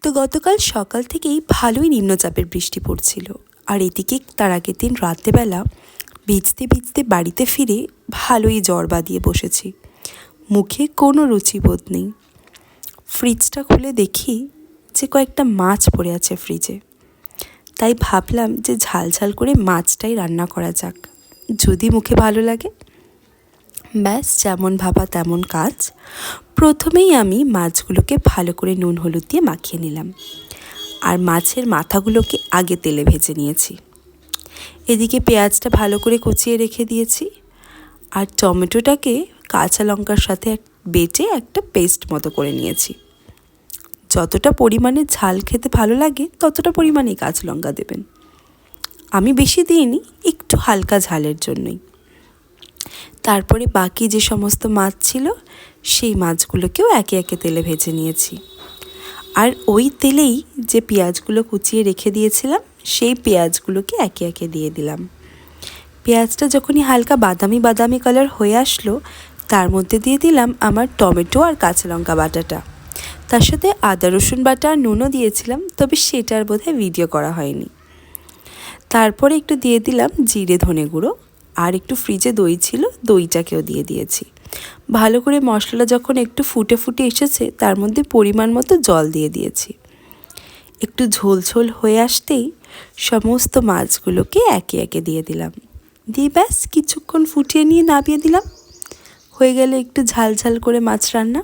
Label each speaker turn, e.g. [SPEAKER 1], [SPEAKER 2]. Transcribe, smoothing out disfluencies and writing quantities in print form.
[SPEAKER 1] তো গতকাল সকাল থেকেই ভালোই নিম্নচাপের বৃষ্টি পড়ছিল, আর এদিকে তার আগের দিন রাত্রেবেলা ভিজতে ভিজতে বাড়িতে ফিরে ভালোই জ্বর বাঁধিয়ে বসেছি। মুখে কোনো রুচিবোধ নেই। ফ্রিজটা খুলে দেখি যে কয়েকটা মাছ পড়ে আছে ফ্রিজে। তাই ভাবলাম যে ঝাল ঝাল করে মাছটাই রান্না করা যাক, যদি মুখে ভালো লাগে। ব্যাস, যেমন ভাবা তেমন কাজ। প্রথমেই আমি মাছগুলোকে ভালো করে নুন হলুদ দিয়ে মাখিয়ে নিলাম, আর মাছের মাথাগুলোকে আগে তেলে ভেজে নিয়েছি। এদিকে পেঁয়াজটা ভালো করে কুচিয়ে রেখে দিয়েছি, আর টমেটোটাকে কাঁচা লঙ্কার সাথে বেটে একটা পেস্ট মতো করে নিয়েছি। যতটা পরিমাণে ঝাল খেতে ভালো লাগে ততটা পরিমাণেই কাঁচা লঙ্কা দেবেন। আমি বেশি দিইনি, একটু হালকা ঝালের জন্যই। তারপরে বাকি যে সমস্ত মাছ ছিল সেই মাছগুলোকেও একে একে তেলে ভেজে নিয়েছি। আর ওই তেলেই যে পেঁয়াজগুলো কুচিয়ে রেখে দিয়েছিলাম সেই পেঁয়াজগুলোকে একে একে দিয়ে দিলাম। পেঁয়াজটা যখনই হালকা বাদামি বাদামি কালার হয়ে আসলো, তার মধ্যে দিয়ে দিলাম আমার টমেটো আর কাঁচা লঙ্কা বাটাটা। তার সাথে আদা রসুন বাটা আর নুনও দিয়েছিলাম, তবে সেটার বোধহয় ভিডিও করা হয়নি। তারপরে একটু দিয়ে দিলাম জিরে ধনে গুঁড়ো, আর একটু ফ্রিজে দই ছিল, দইটাকেও দিয়ে দিয়েছি। ভালো করে মশলাটা যখন একটু ফুটে ফুটে এসেছে, তার মধ্যে পরিমাণ মতো জল দিয়ে দিয়েছি। একটু ঝোল ঝোল হয়ে আসতেই সমস্ত মাছগুলোকে একে একে দিয়ে দিলাম। দিয়ে ব্যাস কিছুক্ষণ ফুটিয়ে নিয়ে নামিয়ে দিলাম। হয়ে গেলে একটু ঝাল ঝাল করে মাছ রান্না।